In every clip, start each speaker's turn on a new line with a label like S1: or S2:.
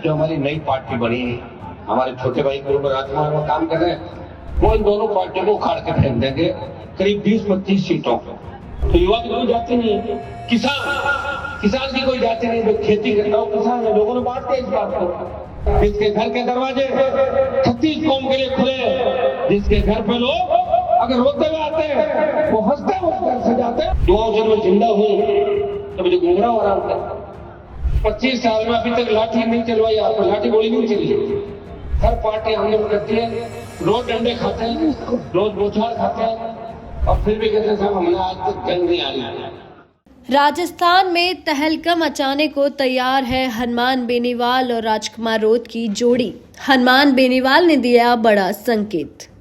S1: जो हमारी नई पार्टी बनी है, हमारे छोटे भाई गुरु राजकुमार में काम कर रहे हैं, वो इन दोनों पार्टियों को उखाड़ के फेंक देंगे करीब 20-25 सीटों। तो युवा की कोई जाति नहीं है, किसान की कोई जाति नहीं, जो खेती करता हो किसान है। लोगों ने बात किया इस बात को, जिसके घर के दरवाजे 36 कौम के लिए खुले, जिसके घर पे लोग अगर रोते हुए आते हैं वो हंसते हुए घर से जाते हैं। दुआओं से मैं जिंदा हूँ तो मुझे गुमराह हो रहा था। 25 साल में अभी तक लाठी नहीं चलवाई, आपको लाठी गोली नहीं चली। हर पार्टी हमने करती है, रोज डंडे खाते हैं, रोज बोछार खाते हैं, और फिर भी कहते हैं साहब हमने आज तक जंग नहीं आई।
S2: राजस्थान में तहलकम मचाने को तैयार है हनुमान बेनीवाल और राजकुमार रोत की जोड़ी। हनुमान बेनीवाल ने दिया बड़ा संकेत।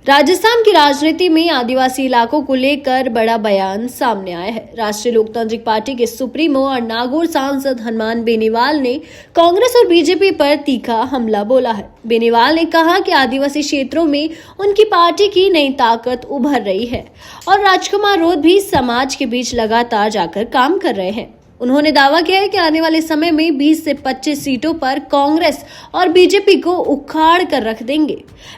S2: राजस्थान की राजनीति में आदिवासी इलाकों को लेकर बड़ा बयान सामने आया है। राष्ट्रीय लोकतांत्रिक पार्टी के सुप्रीमो और नागौर सांसद हनुमान बेनीवाल ने कांग्रेस और बीजेपी पर तीखा हमला बोला है। बेनीवाल ने कहा कि आदिवासी क्षेत्रों में उनकी पार्टी की नई ताकत उभर रही है और राजकुमार रोत भी समाज के बीच लगातार जाकर काम कर रहे हैं। उन्होंने दावा किया है कि आने वाले समय में 20 से 25 सीटों पर कांग्रेस और बीजेपी को उखाड़ कर रख देंगे।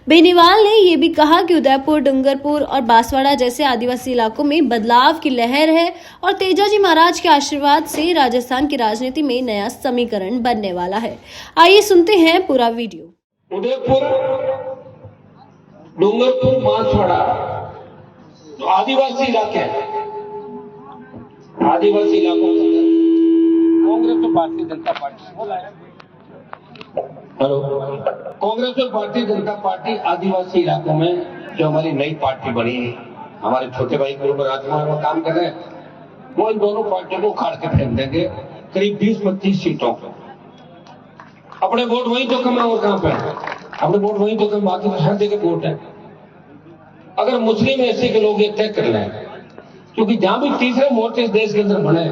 S2: बेनीवाल ने यह भी कहा कि उदयपुर, डूंगरपुर और बांसवाड़ा जैसे आदिवासी इलाकों में बदलाव की लहर है और तेजाजी महाराज के आशीर्वाद से राजस्थान की राजनीति में नया समीकरण बनने वाला है। आइए सुनते हैं पूरा वीडियो।
S1: उदयपुर, डूंगरपुर, बांसवाड़ा तो आदिवासी इलाके हैं। आदिवासी इलाकों के अंदर कांग्रेस और भारतीय जनता पार्टी, हेलो, कांग्रेस और भारतीय जनता पार्टी आदिवासी इलाकों में जो हमारी नई पार्टी बनी है, हमारे छोटे भाई गुरु राजकुमार में काम कर रहे हैं, वो इन दोनों पार्टियों को उखाड़ के फेंक देंगे करीब 20-25 सीटों। अपने वोट वहीं तो कम है और कहां पे है, अपने वोट वहीं तो कम, बाकी तो हर जगह वोट है। अगर मुस्लिम एससी के लोग ये तय कर लें, क्योंकि जहां भी तीसरे मोर्चे इस देश के अंदर बने,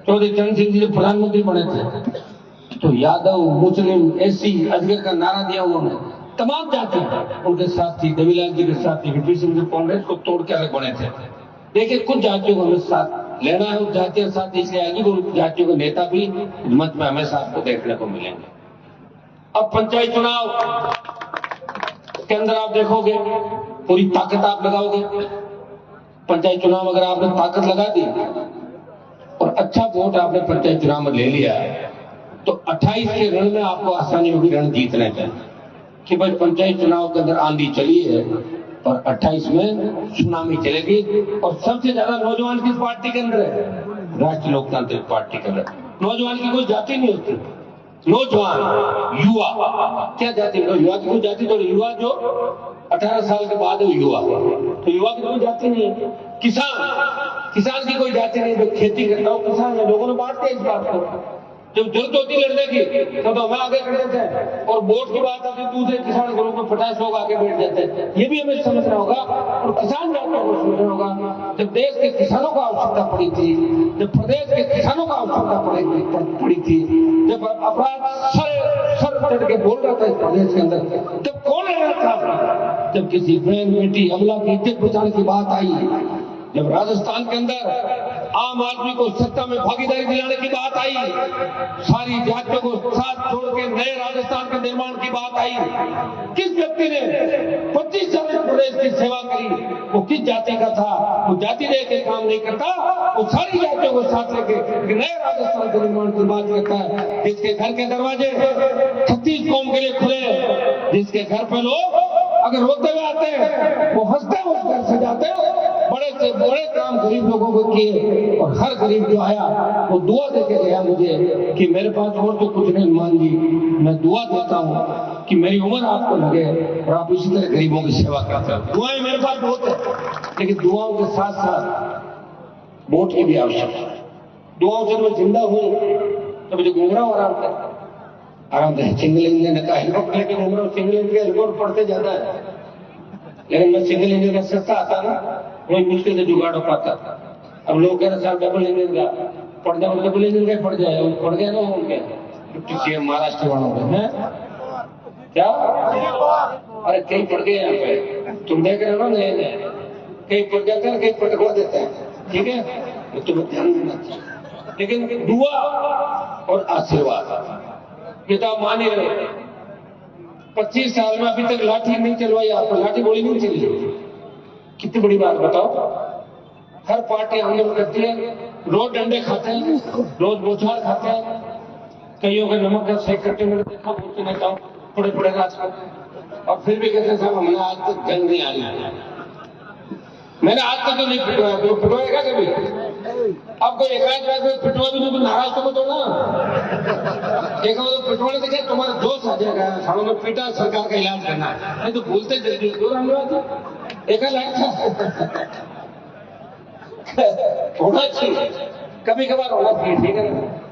S1: चौधरी चरण सिंह जी जब प्रधानमंत्री बने थे तो यादव, मुस्लिम, एससी, अजगर का नारा दिया उन्होंने। तमाम जाति उनके साथ थी, देवीलाल जी के साथ थी, वीपी सिंह जी कांग्रेस को तोड़ के अलग बने थे। देखिए कुछ जातियों को हमें साथ लेना है, उस जातियों के साथ इसलिए आएगी, उन जातियों के नेता भी मंच में हमेशा आपको देखने को मिलेंगे। अब पंचायत चुनाव के अंदर आप देखोगे पूरी ताकत आप लगाओगे। पंचायत चुनाव अगर आपने ताकत लगा दी और अच्छा वोट आपने पंचायत चुनाव में ले लिया तो 28 के रण में आपको आसानी होगी रण जीतने का, कि भाई पंचायत चुनाव के अंदर आंधी चली है और 28 में सुनामी चलेगी। और सबसे ज्यादा नौजवान किस पार्टी के अंदर है? राष्ट्रीय लोकतांत्रिक पार्टी के अंदर। नौजवान की कोई जाति नहीं होती, नौजवान, युवा, क्या जाति? युवा की कोई जाति तो युवा जो 18 साल के बाद युवा, तो युवा की कोई जाति नहीं है। किसान की कोई जाति नहीं, जो खेती करता हो किसान है। लोगों ने बात किया इस बात को, जब जरूरत होती लड़ने की तो हमें आगे कर देते हैं, और वोट की बात आती दूसरे किसान ग्रुप में 50 लोग आगे बैठ जाते हैं। ये भी हमें समझना होगा और किसान जातियों को समझना होगा। जब देश के किसानों को आवश्यकता पड़ी थी, जब प्रदेश के किसानों को आवश्यकता पड़ी थी, जब अपराध सर चढ़ के बोल रहा था इस प्रदेश के अंदर, तब कौन लड़ रहा था? जब किसी बहन, बेटी, अमला की इज्जत बचाने की बात आई, जब राजस्थान के अंदर आम आदमी को सत्ता में भागीदारी दिलाने की बात आई, सारी जातियों को साथ छोड़ के नए राजस्थान के निर्माण की बात आई, किस व्यक्ति ने 25 साल प्रदेश की सेवा करी? वो किस जाति का था? वो जाति लेके काम नहीं करता, वो सारी जातियों को साथ लेके नए राजस्थान के निर्माण की बात करता है। जिसके घर के दरवाजे 36 कौम के लिए खुले, जिसके घर पे लोग अगर रोते हुए आते हैं वो हंसते हुए घर से जाते हैं। बड़े से बड़े काम गरीब लोगों को किए और हर गरीब जो आया वो दुआ देके गया मुझे कि मेरे पास और तो कुछ नहीं मान जी, मैं दुआ देता हूँ कि मेरी उम्र आपको लगे और आप इसी तरह गरीबों की सेवा करते हो। दुआएं मेरे पास बहुत है, लेकिन दुआओं के साथ साथ वोट की भी आवश्यकता है। दुआओं से मैं जिंदा हूँ तो मुझे गुमराह हो रहा था, आराम से सिंगल इंजन का हेलीकॉप्टर लेके घूम रहा हूँ। सिंगल इंजन का हेलीकॉप्टर पड़ते ज्यादा है, लेकिन मैं सिंगल इंजन का सस्ता आता ना वही मुश्किल से जुगाड़ हो पाता। अब लोग कह रहे साहब डबल इंजन का पड़ जाए, डबल इंजन का पड़ जाए, पड़ गया ना उनके डिप्टी सीएम महाराष्ट्र वालों के हैं क्या? अरे कहीं पड़ गए यहाँ पे, तुम देख रहे हो ना, कहीं पड़ जाते हैं, कहीं पटकवा देते हैं, ठीक है? तुम्हें ध्यान देना चाहिए। लेकिन दुआ और आशीर्वाद ये तो आप मान ही रहे हो। 25 साल में अभी तक लाठी नहीं चलवाई, आपको लाठी गोली नहीं चली। कितनी बड़ी बात बताओ। हर पार्टी आंदोलन करती है, रोज डंडे खाते हैं, रोज बोछार खाते हैं, कईयों का नमक का सेक करते मैंने देखा बहुत से नेताओं बड़े बड़े राजनीतिक, और फिर भी कहते हैं साहब हमने आज तक जंग नहीं आई। मैंने आज तक तो नहीं पिटवाया, तो पिटवाएगा कभी? अब कोई एकाध बार में पिटवा भी तो नाराज तो मत होना। एक तो पिटवाने से क्या तुम्हारा जोश आ जाएगा, सालों में पीटा सरकार का इलाज करना है, नहीं तो भूलते जल्दी दो धन्यवाद एक लाइन होना चाहिए, कभी कभार होना चाहिए, ठीक है ना।